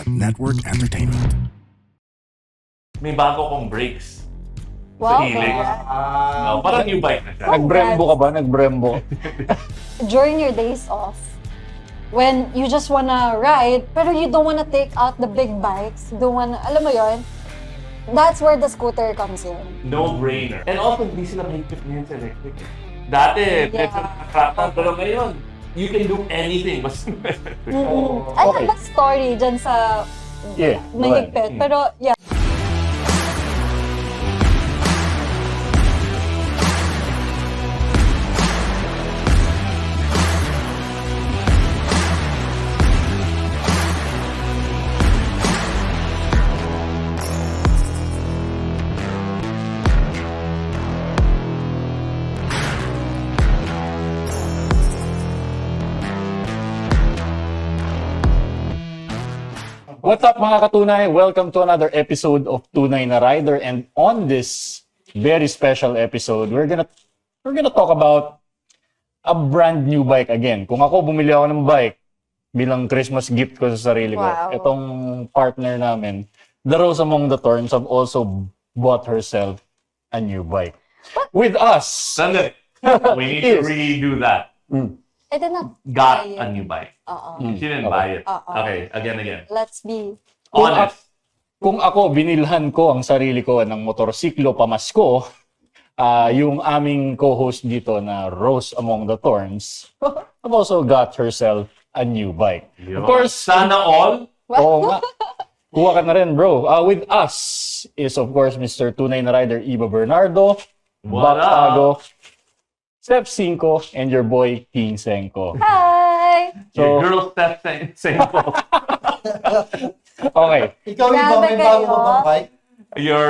Network Entertainment. May bago kong brakes. Wow, Sa hilig. congrats. Parang new bike na siya. Nag-Brembo ka ba? Nag-Brembo? During your days off, when you just wanna ride, pero you don't wanna take out the big bikes, you don't wanna, alam mo yon, that's where the scooter comes in. No-brainer. And also, hindi sila mahigpit ngayon sa electric. Dati, Yeah. medyo nakakatan. Pero ngayon, you can do anything. Basta I have a story dyan sa Yeah, mahigpit, pero yeah. What's up mga katunay? Welcome to another episode of Tunay na Rider, and on this very special episode, we're gonna talk about a brand new bike again. Kung ako bumili ako ng bike bilang Christmas gift ko sa sarili ko, Wow. itong partner namin, The Rose Among the Thorns, have also bought herself a new bike. With us, Sandali. We need to Yes. redo that. I did not Got buy it. a new bike. Oo. She didn't Okay. buy it. Oo. Okay, again. Let's be Honest. kung ako binilhan ko ang sarili ko ng motorsiklo pamasko, yung aming co-host dito na Rose Among the Thorns, have also got herself a new bike. Yun. Of course, Sana all. oo nga. Kuha ka na rin, bro. With us is, of course, Mr. Tunay na Rider Iba Bernardo, What Bak up? Tago, Step 5, and your boy, King Senko. hi! Your So, girl step simple. okay. Ikaw, Iba, Grabe may bago kayo. ka bang bike? Your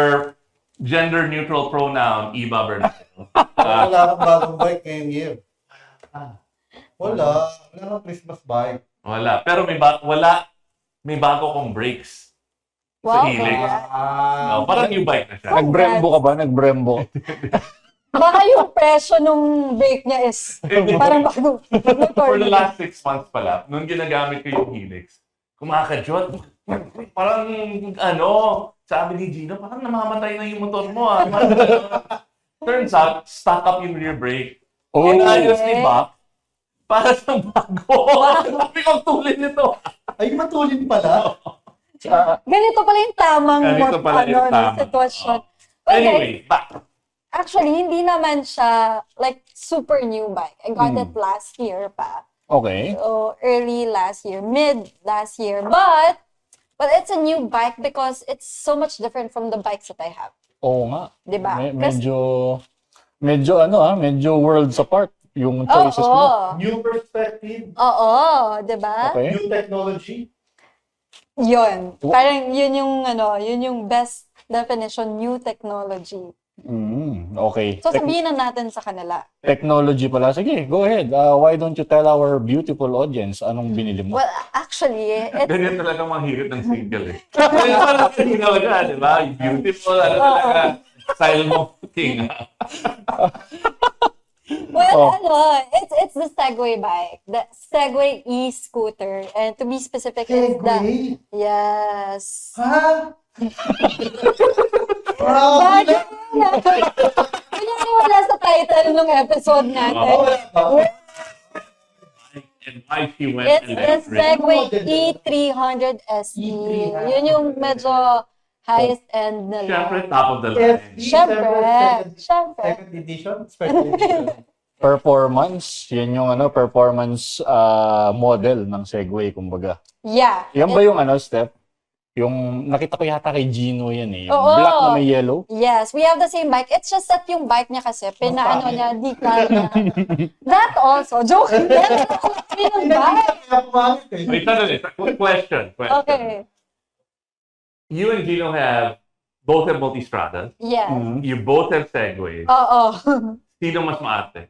gender neutral pronoun, Iba Bernardo. Wala kang bagong bike ngayong year. Wala. Wala kang Christmas bike. Wala. Pero may bago kong brakes. Wow, hilig. congrats. Parang new bike na siya. Nag-Brembo ka ba? Nag-Brembo? Baka yung presyo nung brake niya is parang bago. For the last 6 months pala, nung ginagamit ko yung Helix, kumakadyot. Parang, sabi ni Gino, parang namamatay na yung motor mo. Parang, turns out, stuck up yung rear brake. Oh, Inayos ni Bak, para sa bago. Sabi ko, tulin nito. Ay, matulin pala. Ganito pala yung tamang Ganito pala yung tama. sitwasyon. Anyway, Bak. Actually, hindi naman siya like super new bike. I got Hmm. it last year pa. okay. So, early last year, mid last year. But it's a new bike because it's so much different from the bikes that I have. Oo nga. Diba? Medyo worlds apart yung choices mo. Oo. New perspective. Oo, diba? Okay. New technology. Yun. Parang yun yung best definition, new technology. Okay. So, sabihin na natin sa kanila. Technology pala. Sige, go ahead. Why don't you tell our beautiful audience anong binili mo? Well, actually, it's Ganyan talaga manghirit ng single eh. Kaya parang kanina ka, di ba? Beautiful, talaga. Style mo, king. it's the Segway bike, the Segway e-scooter, and to be specific, is the Segway? yes. Ha? Bagay na. Kunyari wala sa title ng episode natin. And why she went It's the electric. Segway E300 SE. Yun yung medyo highest end na Siyempre, lang. top of the line. Siyempre. Second edition? Special edition. Performance, yan yung performance model ng Segway, kumbaga. Yeah. Yan ba yung Steph? Yung nakita ko yata kay Gino yan eh. Yung Oo. black na may yellow. Yes, we have the same bike. It's just that yung bike niya kasi, pinaano niya, di kanya. That also. Joke. Yung bike. Kaya pumangit eh. Wait, sandali. Question. Okay. You and Gino both have multistrada. Yes. You both have Segway. Oo. Sino mas maarte?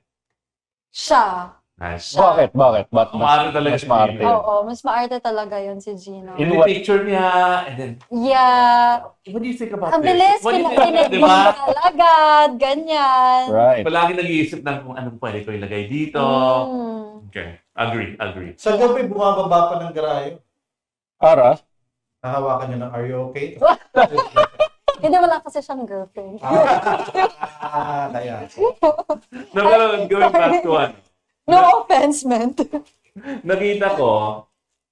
Siya. Nice. Bakit? Ba't Maarte talaga mas si maarte? Gino. Oo, mas maarte talaga yun si Gino. In In what- the picture niya, and then, Yeah. what do you think about Ang this? bilis, What do you think, kinakinig di mo ba? agad, ganyan. Right. Palagi nag-iisip ng kung anong pwede ko ilagay dito. Mm. Okay. Agree. Sa gabi, bumababa pa ng garayo. Para? Hahawakan niyo ng, are you okay? Hindi, wala kasi siyang girlfriend. Kaya. No, pero going back to ano. No offense meant. Nakita ko,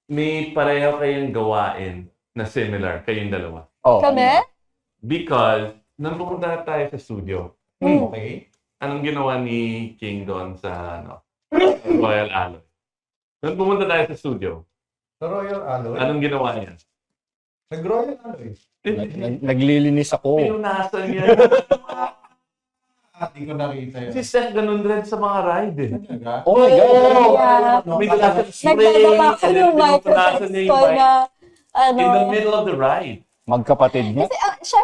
may pareho kayong gawain na similar, kayong dalawa. Oh, Kami? Because, nung pumunta tayo sa studio, Okay. anong ginawa ni King doon sa Royal Alloy? Nung pumunta tayo sa studio, Sa Royal Alloy. anong ginawa niya? Nag-Royal Alloy. Naglilinis ako. Pinunasan niya. Hindi ko nakita yun. Si Seth ganun rin sa mga ride eh. Talaga? Oh my God! Yeah. May lasang spray, Nagdadala ko and then yung pinupunasan niya microphone yung ko bike na, ano. in the middle of the ride. Magkapatid niya. Kasi,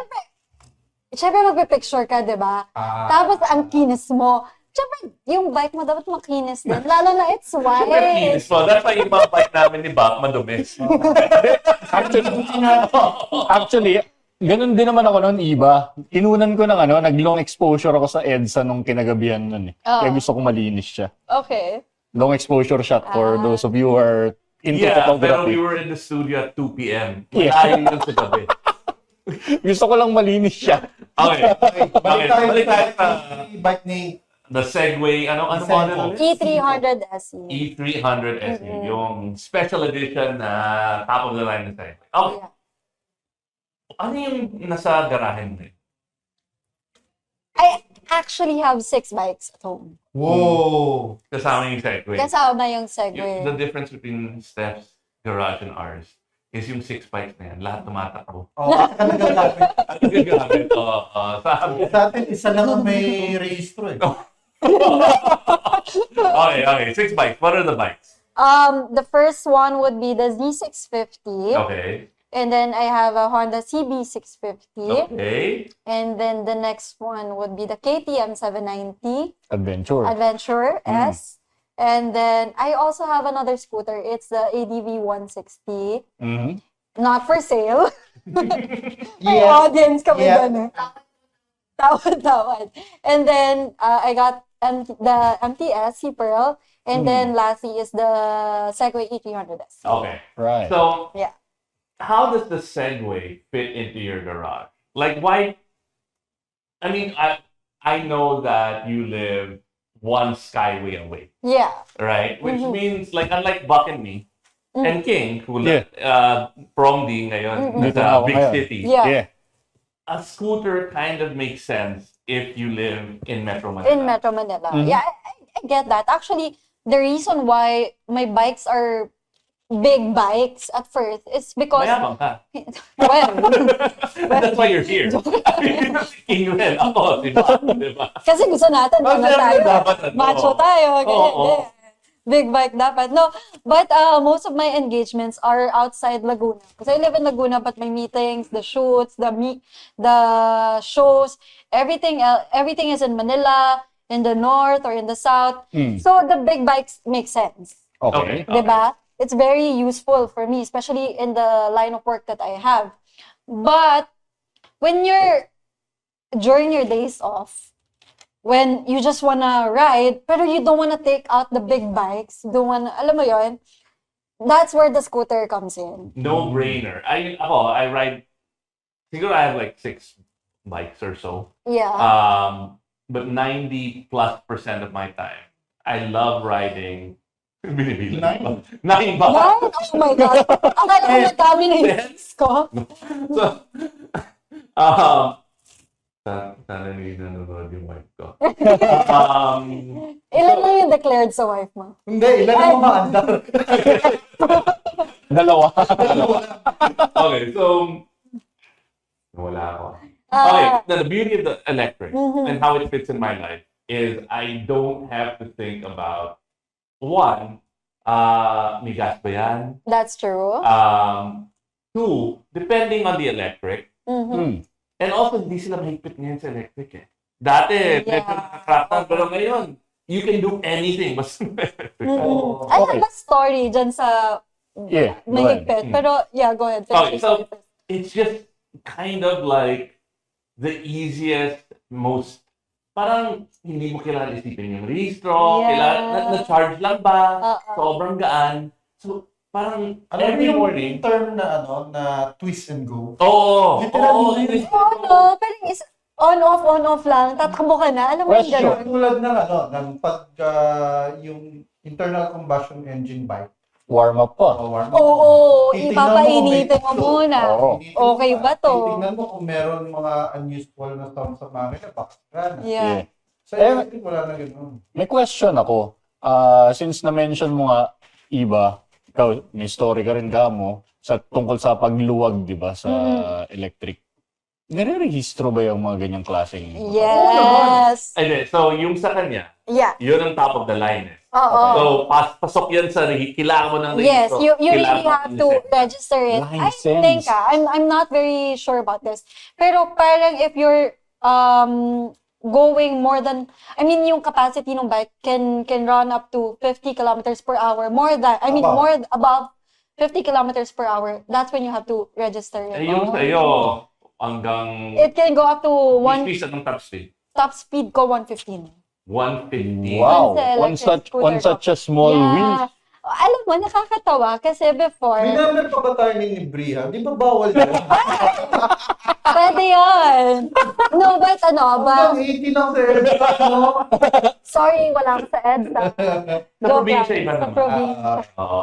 syempre magpipicture ka, di ba? Ah. Tapos, ang kinis mo. Syempre, yung bike mo dapat makinis din. Lalo na it's Super white. kinis mo. That's why yung mga bike namin ni Bak madumi. Actually, ganun din naman ako noon, iba. Inunan ko ng nag-long exposure ako sa EDSA nung kinagabihan nun eh. Oh. Kaya gusto ko malinis siya. Okay. Long exposure shot for those of you who are into Yeah, pero photography. we were in the studio at 2 p.m. Yeah. Malayo yun sa gabi. Gusto ko lang malinis siya. Okay. Balik tayo Balik tayo sa bike ni the Segway, ano model ulit? E300 SE. E300 SE, yung special edition na top of the line na Segway. Okay. Yeah. Ano yung nasa garahe mo? I actually have 6 bikes at home. Whoa! Kasama yung Segway. Kasama yung Segway. The difference between Steph's garage and ours is yung 6 bikes na yan. Lahat tumatakbo. Oh, kasi nagagamit. Ang gagamit. Sabi. Sa atin, isa lang ang may rehistro eh. Okay. 6 bikes. What are the bikes? The first one would be the Z650. Okay. And then I have a Honda CB650. Okay. And then the next one would be the KTM 790 Adventure. Adventure S. And then I also have another scooter. It's the ADV 160. Mhm. Not for sale. May Yeah. audience kami Yeah. dun eh. Tawad. And then I got the MTS, Pearl. And then lastly is the Segway E300S. Okay. Right. So, Yeah. how does the Segway fit into your garage? Like, why? I mean, I know that you live one skyway away, Yeah. right? Which means, like, unlike Buck and me, and King, who live prom D ngayon, Dito nasa ako big ngayon. city, Yeah. Yeah. a scooter kind of makes sense if you live in Metro Manila. In Metro Manila. Yeah, I get that. Actually, the reason why my bikes are big bikes at first is because Mayabang ka. well, That's why you're here. King rin. Ako, diba? kasi gusto natin Oh, na syempre, tayo. dapat ano. Macho tayo. Ganyan, Oo. ganyan. Big bike dapat. No, but most of my engagements are outside Laguna. Because I live in Laguna, but my meetings, the shoots, the shows, everything is in Manila, in the north or in the south. So the big bikes make sense. Okay. Diba? It's very useful for me, especially in the line of work that I have. But when you're during your days off, when you just wanna ride, pero you don't wanna take out the big bikes, you don't wanna, alam mo yon, that's where the scooter comes in. No-brainer. I ride, siguro I have like 6 bikes or so. Yeah. But 90+% of my time, I love riding. Binibilang ko. 9 ba? Wow, oh my God. Akala ko madami na yung ko. So, sana hindi nanonood yung wife ko. Ilan lang yung declared sa wife mo? Hindi, ilan ang maandar? Dalawa. Okay, so, wala ako. Okay, the beauty of the electric and how it fits in my life is I don't have to think about, one, may gas ba yan? That's true. 2, depending on the electric, and also, hindi sila mahigpit ngayon sa electric eh. Dati, medyo nakakrap na, pero ngayon, you can do anything. Basta I have a story dyan sa Yeah, go ahead. mahigpit. Pero, yeah, go ahead. Okay, Finish so, your story. it's just kind of like the easiest, most, parang hindi mo kailangan isipin yung registro, Yeah. kailangan, na-charge lang ba, Oo. sobrang gaan. So, parang Ano ba every yung morning. term na na twist and go? Oo. Literally, Oo. Oo, parang is on off lang. Tatakbo ka na. Alam mo yung Question. gano'n? Tulad ng ng pag yung internal combustion engine bike. Warm up pa. Warm up. Oo, Titingnan ipapainitin mo mo kung may muna. Oo. Initin Okay mo ba to? Titingnan mo kung meron mga unuseful na storm sa makina, bakit na. Yeah. Sa electric, wala na gano'n. May question ako. Since na-mention mo nga, Iba, ikaw, may story ka rin mo sa tungkol sa pagluwag, di ba, sa electric. Nire-rehistro ba yung mga ganyang klaseng? Yes. Hindi, so yung sa kanya, Yeah. yun ang top of the line. Oo. So, pasok yan sa kailangan mo ng Yes, registro. you really Kailangan mo have ng to lisensya. register it. I License. think, I'm not very sure about this. Pero parang if you're going more than, I mean, yung capacity ng bike can run up to 50 kilometers per hour. Above. More above 50 kilometers per hour. That's when you have to register Eh, it. yung sa'yo, hanggang... It can go up to Speed, anong top speed? top speed ko 115. 150. Wow, Sa on electric such scooter on such a small wheel. Alam mo, nakakatawa kasi before, May number pa ba tayo ng librihan? Di ba bawal yan? pwede yun. No, but Hanggang 80 lang sa airport, no? sorry, wala ko sa EDSA. Sa probinsya, iba Sa naman. probinsya. Oo.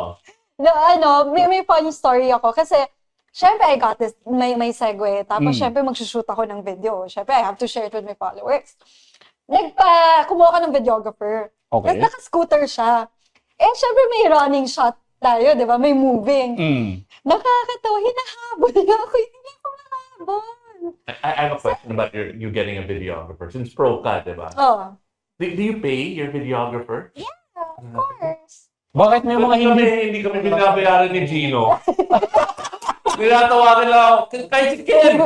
No, may funny story ako kasi syempre I got this, may segue. Tapos syempre magsushoot ako ng video. Syempre I have to share it with my followers. Kumuha ka ng videographer. Okay. Tapos naka-scooter siya. Eh syempre may running shot tayo, di ba? May moving. Nakakatawa, hinahabol niya ako. Hindi ako mahabol. I have a question about you getting a videographer. Since pro ka, di ba? Oh, Do you pay your videographer? of course. Bakit may mga hindi? Hindi kami binabayaran ni Gino. Tinatawagan lang ako. Kahit si Ken!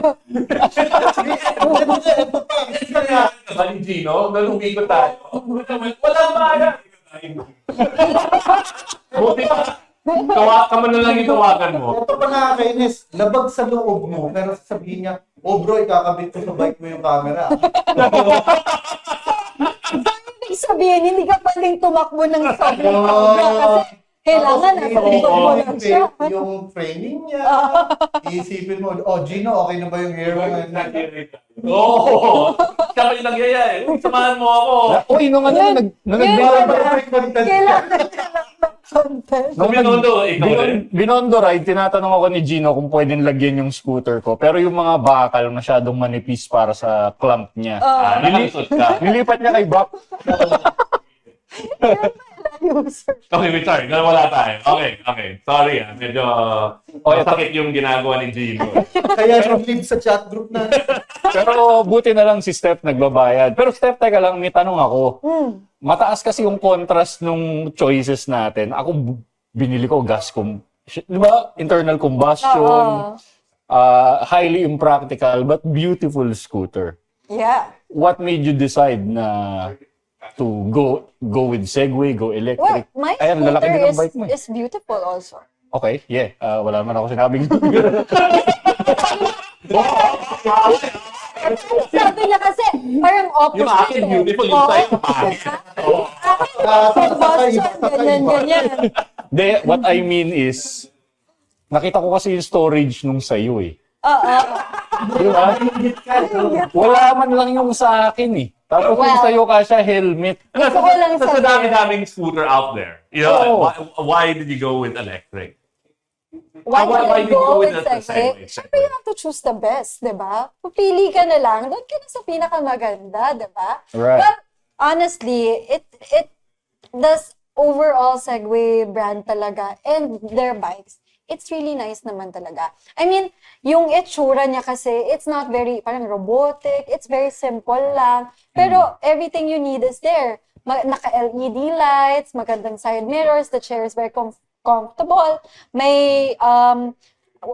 Ba ni Gino? Nalungin ko tayo. Walang bayad! Buti ka. Ka man na lang yung tawagan mo. Ito pa nakakainis. Labag sa loob mo, pero sasabihin niya, oh bro, ikakabit ko sa bike mo yung camera. Ibig sabihin, hindi ka pwedeng tumakbo ng sobrang Oh. sobra kasi kailangan nasa likod mo lang siya. Yung framing niya. Iisipin mo, oh Gino, okay na ba yung hair mo? Oo! Siya pa yung nagyaya eh. Samahan mo ako. Uy, nung Yun, nagbibigay kailangan niya lang ng content. Binondo, ikaw rin. Binondo ride, tinatanong ako ni Gino kung pwedeng lagyan yung scooter ko. Pero yung mga bakal masyadong manipis para sa clamp niya. Nilisot ka. Nilipat niya kay Bap. User. Okay, wait, sorry. Wala tayo. Okay. Sorry medyo masakit yung ginagawa ni Gino. Kaya nag-leave sa chat group na. Pero buti na lang si Steph nagbabayad. Pero Steph, teka lang, may tanong ako. Mataas kasi yung contrast nung choices natin. Ako, binili ko di ba? Internal combustion. Highly impractical but beautiful scooter. Yeah. What made you decide na to go with Segway, go Well, electric? my Ayan, lalaki din ang scooter bike mo eh. is beautiful also. Okay, yeah. Wala naman ako sinabing. Sabi niya kasi, parang opposite. Yung akin, beautiful. Yung sa'yo, pangit. Combustion, ganyan. De, what I mean is, nakita ko kasi yung storage nung sa'yo eh. Oo. Di ba? Wala man lang yung sa akin eh. Tapos yung Well, sa'yo kasya helmet. Gusto ko lang Sa sabihin. dami-daming scooter out there. You know, Oo. why did you go with electric? Why Why did did you I go go with with the Segway? Segway? Siyempre, you have to choose the best, di ba? Pupili ka na lang, doon ka na sa pinakamaganda, di ba? Right. But honestly, it does overall Segway brand talaga and their bikes. It's really nice naman talaga. I mean, yung itsura niya kasi, it's not very, parang robotic, it's very simple lang. Pero everything you need is there. Naka-LED lights, magandang side mirrors, the chair is very comfortable. May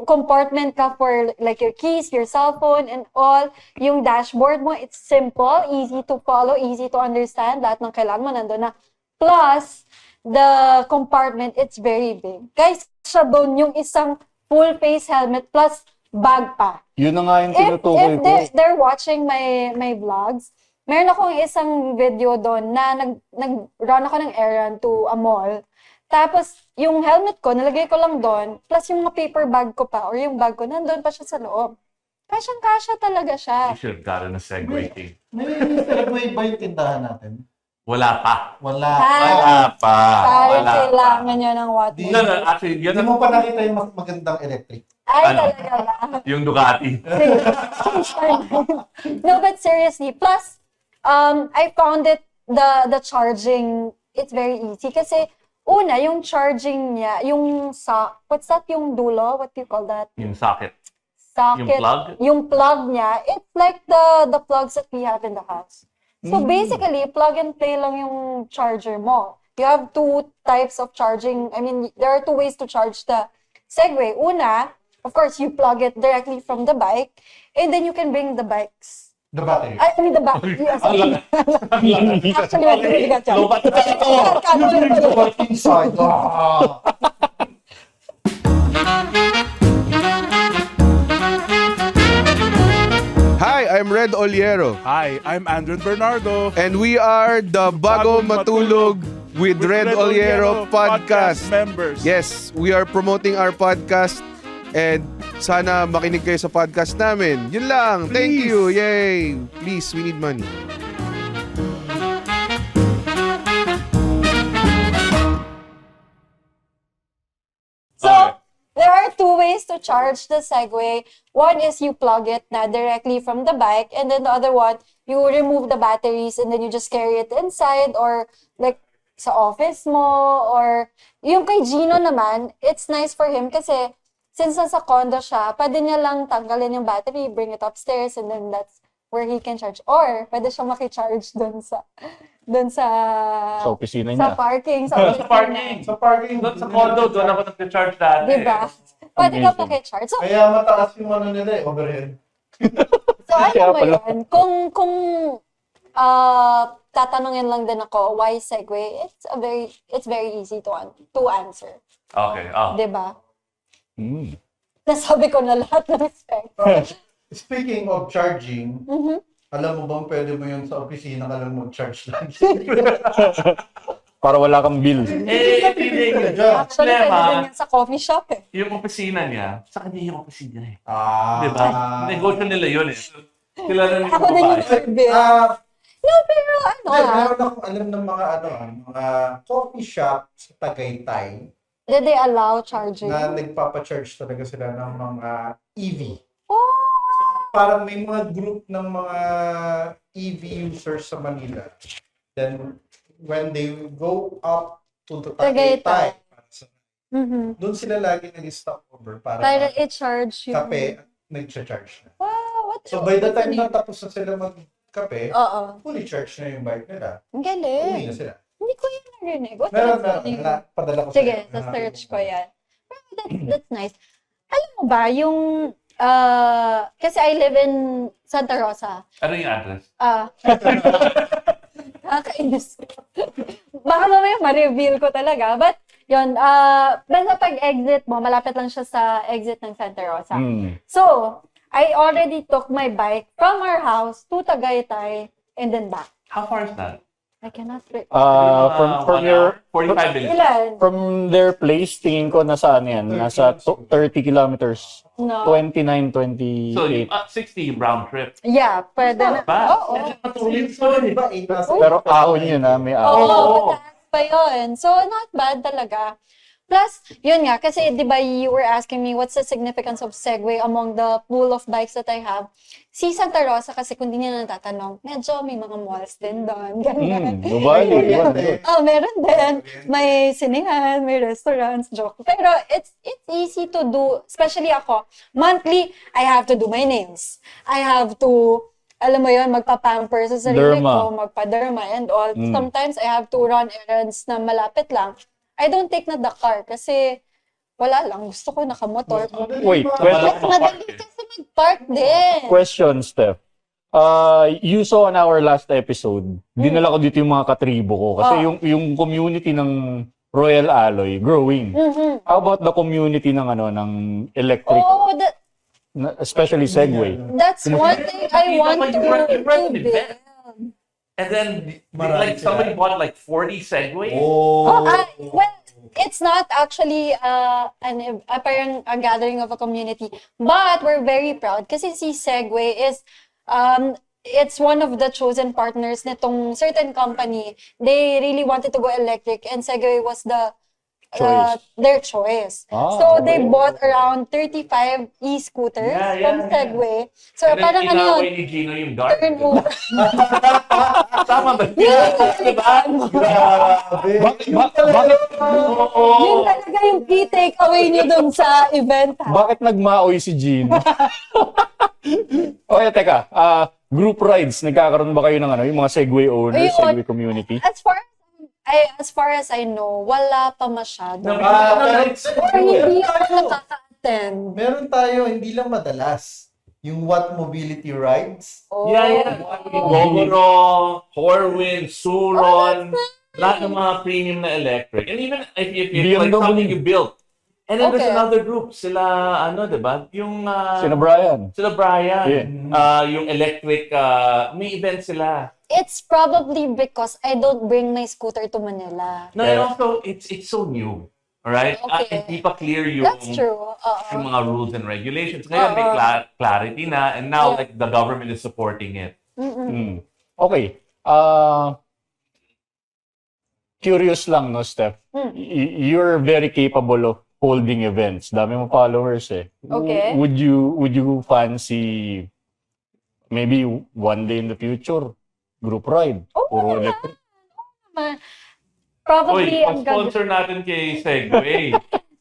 compartment ka for like your keys, your cell phone, and all. Yung dashboard mo, it's simple, easy to follow, easy to understand. Lahat ng kailangan mo nandun na. Plus, the compartment, it's very big. Guys, siya doon yung isang full face helmet plus bag pa. Yun na nga yung If tinutukoy ko. they're watching my vlogs, meron akong isang video doon na nag-run ako ng errand to a mall. Tapos, yung helmet ko, nalagay ko lang doon, plus yung mga paper bag ko pa, or yung bag ko, nandun pa siya sa loob. Kasyang-kasya talaga siya. You should have gotten a Segway thing. May Segway ba yung tindahan natin? Wala pa. Wala. Wala pa. Parang Wala kailangan pa. nyo ng what? No, actually, yun Hindi mo pa nakita yung mas magandang electric. Ay, Ano? talaga ba? yung Ducati. No, but seriously. Plus, I found it, the charging, it's very easy. Kasi, una, yung charging niya, yung what's that, yung dulo? What do you call that? Yung socket. Socket. Yung plug? Yung plug niya, it's like the plugs that we have in the house. So basically, plug and play lang yung charger mo. You have two types of charging. I mean, there are two ways to charge the Segway. Una, of course, you plug it directly from the bike, and then you can bring the bikes. The battery. I mean, the back. Yes. Actually, I got you. Lobat na Inside. Ah. Hi, I'm Red Oliero, Hi, I'm Andrew Bernardo. and we are the Bago Matulog with Red Oliero podcast. members. Yes, we are promoting our podcast and sana makinig kayo sa podcast namin. Yun lang. Thank Please. you. Yay. Please, we need money. So, Okay. there are two ways to charge the Segway. One is you plug it na directly from the bike, and then the other one, you remove the batteries and then you just carry it inside or like sa office mo or yung kay Gino naman, it's nice for him kasi since nasa condo siya, pwede niya lang tanggalin yung battery, bring it upstairs, and then that's where he can charge. Or, pwede siya makicharge dun sa Sa opisina sa niya. parking. Sa Sa opisina. parking. Sa parking. Doon sa condo, doon ako nag-charge dati. Diba? Pwede ka Amazing. makicharge. So, Kaya mataas yung ano nila overhead. So, Kaya alam mo pala. yun, kung tatanungin lang din ako, why Segway? It's very easy to answer. Okay. Oh. Diba? Mm. Nasabi ko na lahat ng spec. Speaking of charging, Mhm. alam mo bang pwede mo yun sa opisina ka lang mag-charge lang? Para wala kang bill. Hindi. Actually, pwede din Problema, yan sa coffee shop eh. yung opisina niya, sa kanya yung opisina eh. Ah. Diba? Negosyo nila yun eh. Sila na Ako din yung survey. No, pero ano Meron akong alam ng mga mga coffee shop sa Tagaytay did they allow charging? na nagpapa-charge talaga sila ng mga EV. Oh! Parang may mga group ng mga EV users sa Manila. Then, when they go up to the Tagaytay. Tagaytay, Mhm. doon sila lagi nag-stop over para Para i-charge yung... kape at nag-charge na. Wow, what? So, by the time ano na tapos na sila magkape, Oo. fully charged na yung bike nila. Ang Uwi galing. na sila. Hindi ko yun narinig. What Meron else na, yun? padala ko Sige, sa'yo. sa-search ko yan. That's nice. Alam mo ba, yung... kasi I live in Santa Rosa. Ano yung address? Nakakainis. Baka mamaya ma-reveal ko talaga. But, yun, basta pag-exit mo, malapit lang siya sa exit ng Santa Rosa. Mm. So, I already took my bike from our house to Tagaytay and then back. How far is that? I cannot... From 1 your hour? 45 minutes. Ilan? from their place, tingin ko nasa ano yan, nasa 30 kilometers. No. 29, So, 28. 60 round trip. Yeah, pwede na. Bad. Oo. Matulog ko eh. Diba, 8 na Pero ahon yun ha, may Oo, ahon. mataas pa yun. So, not bad talaga. Plus, yun nga, kasi di ba you were asking me what's the significance of Segway among the pool of bikes that I have. Si Santa Rosa, kasi kung di niya natatanong, medyo may mga malls din doon. Ganyan. Nubali. Oh, meron din. May sinehan, may restaurants, joke. Pero it's easy to do, especially ako. Monthly, I have to do my nails. I have to, alam mo yun, magpa-pamper sa sarili Derma. ko, magpa-derma and all. Sometimes I have to run errands na malapit lang. I don't take na the car kasi wala lang. Gusto ko nakamotor. Wait, Mas madali kasi mag-park din. question, Steph. You saw on our last episode, dinala ko dito yung mga katribo ko. Kasi yung community ng Royal Alloy, growing. How about the community ng ng electric, Oh, especially Segway? that's one thing I want to an build. event. And then, Marami like, somebody sila. bought like 40 Segway. Oh, well, it's not actually parang a gathering of a community, but we're very proud kasi si Segway is it's one of the chosen partners nitong certain company. They really wanted to go electric and Segway was their choice. So they bought around 35 e-scooters from Segway. So And then parang ano inaway yun, ni Gino yung dark. turnover. Tama ba? Diba? Grabe. Bakit, Yun talaga yung key takeaway niyo dun sa event. Ha? bakit nagmaoy si Gino? Okay, teka. Group rides, nagkakaroon ba kayo ng yung mga Segway owners, Ayun. Segway community? As far as I know, wala pa masyado. Or Meron hindi ako tayo. nakaka-attend. Meron tayo, hindi lang madalas. Yung What Mobility Rides. Oh. Yeah. Gogoro, Horwin, Suron, lahat ng mga premium na electric. And even if it's like BMW. something you built. And then there's Okay. another group. Sila, diba? Yung, Sino Brian? sila Brian. Yeah. Yung electric, may event sila. It's probably because I don't bring my scooter to Manila. No, Yeah. and also, it's so new. Alright? Okay. Hindi pa clear yung, That's true. yung mga rules and regulations. Ngayon, may clarity na. And now, like, the government is supporting it. Mm. Okay. Curious lang, no, Steph? You're very capable of holding events. Dami mo followers eh. Okay. Would you fancy maybe one day in the future group ride? Puro electric. Probably, Uy, ang ganda. sponsor natin kay Segway.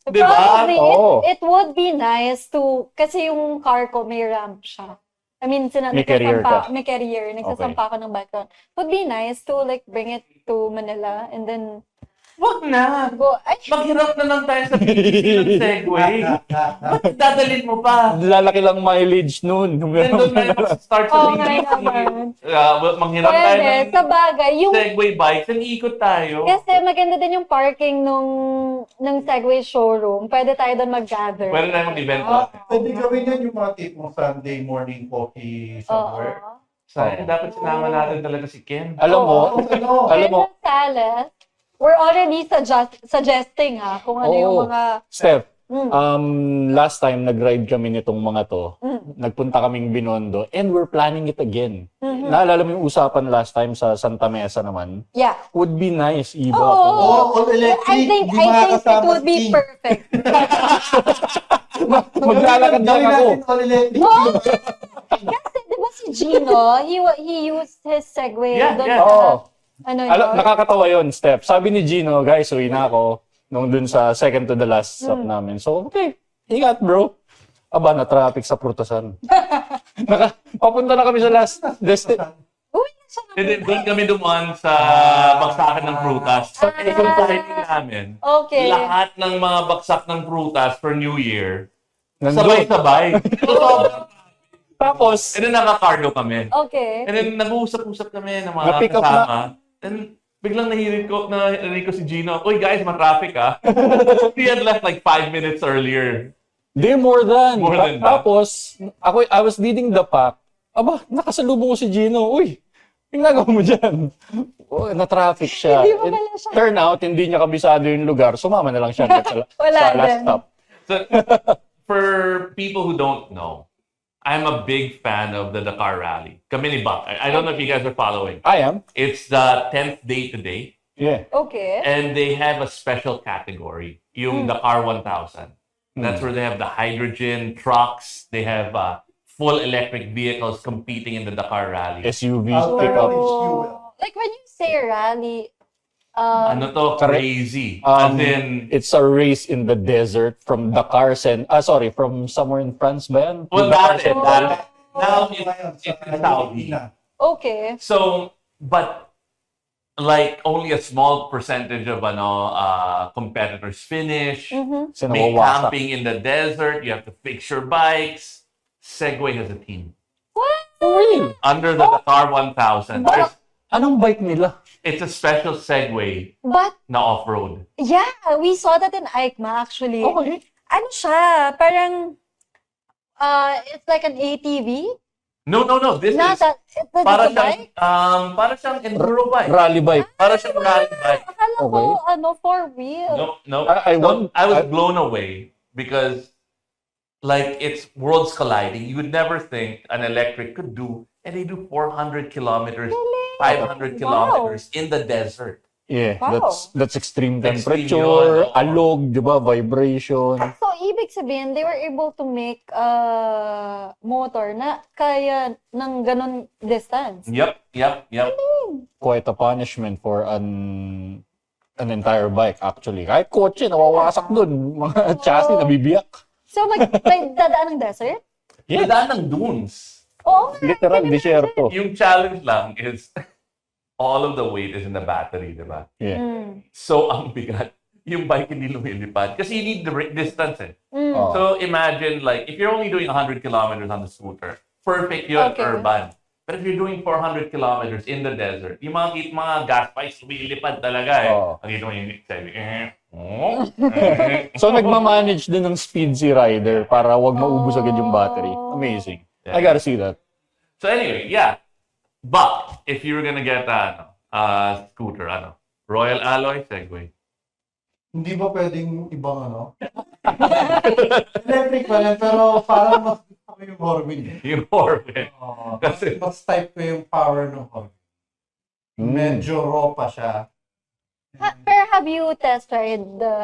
Di ba? Probably, Oo. it would be nice to, kasi yung car ko may ramp siya. I mean, May carrier ka. may carrier, nagsasampa ako ng bike doon. Would be nice to like bring it to Manila and then Wag na. go, ay, Maghirap na lang tayo sa PTC ng Segway. Ba't dadalhin mo pa? Lalaki lang mileage nun. Then doon tayo mag-start sa Oo nga PTC. naman. Manghirap tayo pwede, ng sa bagay, yung, Segway bikes and ikot tayo. kasi maganda din yung parking ng Segway showroom. Pwede tayo doon mag-gather. Pwede tayo mag-event Oo. doon. Pwede gawin yan yung mga tipong Sunday morning coffee somewhere. Oo. Sayang, dapat sinama natin talaga si Ken. Alam mo, Ano? alam mo, And Gonzales, we're already suggesting kung ano yung Oo. mga Steph, last time nag-ride kami nitong mga to, nagpunta kaming Binondo, and we're planning it again. Naalala mo yung usapan last time sa Santa Mesa naman? yeah. Would be nice, Iba. all electric. I think di it makakasama would be si- perfect. Maglalakad lang Gawin ako. natin all electric. Kasi di ba si Gino, he used his Segway Yeah, doon yeah. sa, Oo. ano yun? Nakakatawa yun, Steph. Sabi ni Gino, guys, uwi na ako nung dun sa second to the last stop namin. So, okay, ingat bro. Aba, na-traffic sa Prutasan. Papunta na kami sa last destination. Uy, nasa And then doon kami dumaan sa baksakan ng prutas. Sa timing namin, Okay. lahat ng mga baksak ng prutas for New Year, Nandun. sabay-sabay. So, sobrang- Tapos, And then nakakardo kami. Okay. And then nag-uusap-usap kami ng mga Na-pick up kasama. And biglang narinig ko si Gino, "Uy guys, ma-traffic ah." He had left like 5 minutes earlier. di more than. More than that. Tapos, I was leading the pack. Aba, nakasalubong ko si Gino. Uy, yung nagawa mo dyan. Oh, na-traffic siya. Hindi mo And pala siya. turn out, hindi niya kabisado yung lugar. Sumama na lang siya Wala sa last din. stop. So, for people who don't know, I'm a big fan of the Dakar Rally. Kami ni Buck. I don't know if you guys are following. I am. It's the 10th day today. Yeah. Okay. And they have a special category, yung Dakar 1000. That's where they have the hydrogen trucks. They have full electric vehicles competing in the Dakar Rally. SUVs, Alternative pickup. fuel. Like when you say rally, Ano to? Correct. Crazy. As in, It's a race in the desert from Dakar, from somewhere in France ba yan? well, Dakar that's it. Central. Now it's in Saudi. okay. So, but like only a small percentage of competitors finish. Sino May wawasak. camping in the desert. You have to fix your bikes. Segway has a team. Really? Under the Dakar 1000. Anong bike nila? It's a special Segway But na off-road. yeah, we saw that in EICMA actually. Okay. Ano siya? Parang, it's like an ATV. No. This Not is that, it's a para bike? siyang enduro bike. Rally bike. Para siyang rally bike. Akala ko, Okay. four-wheel. No. I I was blown away because like it's worlds colliding. You would never think an electric could do, and they do 400 kilometers, 500 kilometers in the desert. Yeah, Wow. that's extreme Extreme temperature, yun, oo. alog, di ba, vibration. So, ibig sabihin, they were able to make a motor na kaya ng ganun distance. Yep. Quite a punishment for an entire bike actually. Kahit kotse, nawawasak dun. Mga chassis, nabibiyak. So, may dadaan ng desert? Yeah. Wala ng dunes. Oo nga. Literal, disyerto. Yung challenge lang is all of the weight is in the battery, di ba? Yeah. So, ang bigat. Yung bike hindi lumilipad. Kasi you need the distance eh. Oh. So, imagine like, if you're only doing 100 kilometers on the scooter, perfect yun, Okay. urban. But if you're doing 400 kilometers in the desert, yung mga gas pipes lumilipad talaga eh. Oh. Ang ito yung sabi, So nagmamanage din ng speed si rider para wag maubos agad yung battery. Amazing. I gotta see that. So anyway, yeah. But, if you were gonna get scooter, Royal Alloy, Segway. Hindi ba pwedeng ibang Electric pa rin, pero parang mas gusto ko yung Horwin. Yung Orbit. Kasi mas type ko yung power ng Horwin. Medyo raw pa siya. Pero have you test ride the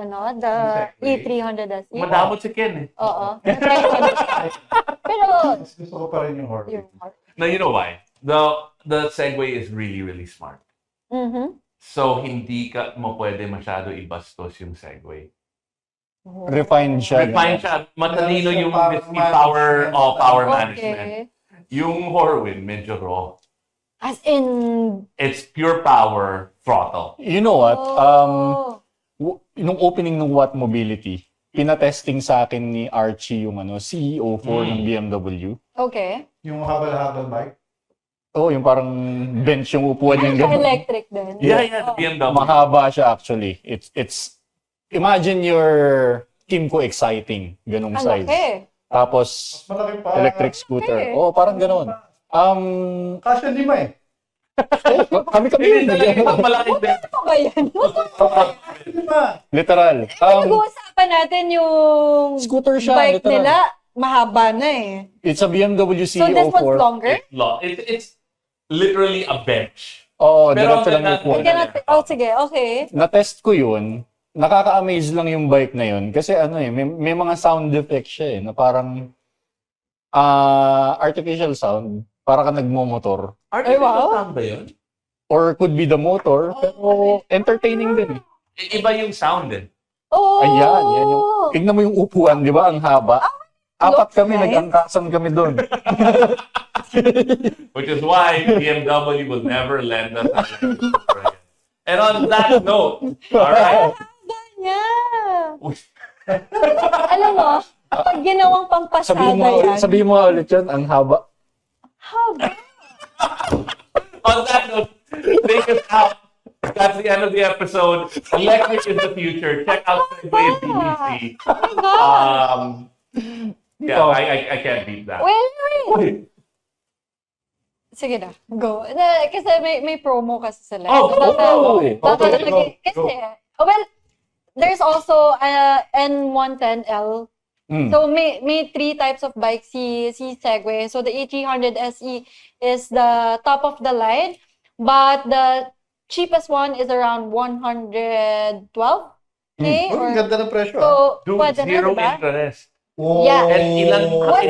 Segway? E300 SE? Madamot si Ken eh. Oo. Na-try ko na. Pero, Mas gusto ko pa rin yung Horwin. yun. Now, you know why? The Segway is really, really smart. Mhm. So, hindi ka mo pwede masyado ibastos yung Segway. Refined siya. Refine siya. Matalino Meron yung siya power management. management. Okay. Yung Horwin, medyo raw. As in, It's pure power throttle. You know what? Nung opening ng Watt Mobility, pinatesting sa akin ni Archie yung CEO4 ng BMW. okay. Yung habal-habal bike. Oh, yung parang bench yung upuan yung Siya gano'n. electric din. Yeah, BMW. Mahaba siya actually. It's imagine your Kimco Exciting, ganung Ang size. laki. Tapos Mas malaki pa. electric scooter. Okay. Oh, parang gano'n. Kasya 5 eh. Kami Hindi yun. talaga yung malaki din. Ano ba yan? 5. Literal. Pag-uusapan natin yung Scooter siya, bike literal. nila, mahaba na eh. It's a BMW So this one's CEO4. longer? It's literally a bench. Oo, Pero diretso lang ang yung upuan. ganda- Oh, sige, okay. Na-test ko yun. Nakaka-amaze lang yung bike na yun. Kasi may mga sound effects siya na parang artificial sound. Para ka nagmomotor. Artificial sound ba yun? Or could be the motor. Pero entertaining din. Iba yung sound eh. Oh! Ayan, yan yung... Tignan mo yung upuan, di ba? Ang haba. Apat looks kami, nice. nag-angkasan kami doon. Which is why BMW will never lend us a scooter again. And on that note, alright. Yeah. Alam mo, pag ginawang pampasada yan, Sabihin mo ulit yun, ang haba. haba. On that note, take us out. That's the end of the episode. Electric is the future. Check out Segway BBC. Oh my God. Yeah, I can't beat that. Wait. Sige na, go. Kasi may promo kasi sila. Okay, Kasi, well, there's also N110L. So may three types of bikes si Segway. So the E300 SE is the top of the line, but the cheapest one is around 112K. Ang ganda ng presyo. So, Dude, pwede na, zero diba? interest. Yeah. And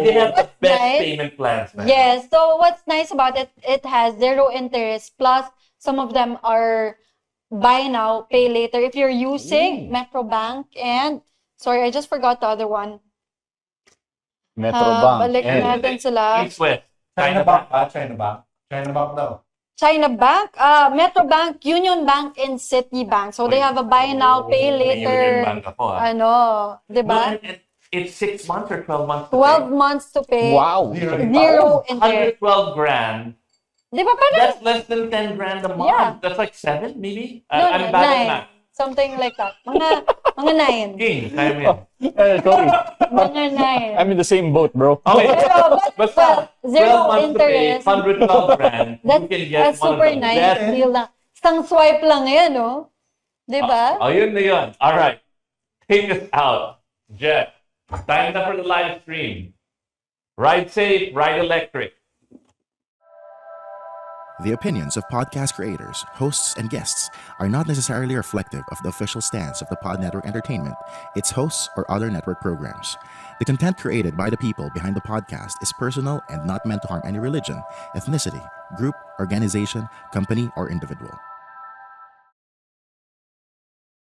they have the What's best nice- payment plans, man. Yes. So what's nice about it, it has zero interest. Plus, some of them are buy now, pay later. If you're using Metrobank and, sorry, I just forgot the other one. Metrobank. Balik And natin sila. East West. China Bank ba? China Bank? China Bank daw. China Bank, Metrobank, Union Bank, and Citibank. So they have a buy now, pay May Union later. Bank ako, ah. Ano, di No, ba? and it's 6 months or 12 months. to 12 pay. months to pay. wow. Zero interest. 112 grand. Di ba parang, That's less than 10 grand a month. Yeah. That's like 7, maybe? no, I'm bad at nine. math. Something like that. Mga Mga 9. King, kaya mo yan. Eh, sorry. Mga 9. I'm in the same boat, bro. Okay. Pero, Basta, zero 12 months interest. to pay, 112 grand, That's you can a get one of super the nice best. deal lang. Isang swipe lang yan, no? Diba? Oh, yun na yun. All right. Take us out. Jeff, time na for the live stream. Ride safe, ride electric. The opinions of podcast creators, hosts, and guests are not necessarily reflective of the official stance of the Pod Network Entertainment, its hosts, or other network programs. The content created by the people behind the podcast is personal and not meant to harm any religion, ethnicity, group, organization, company, or individual.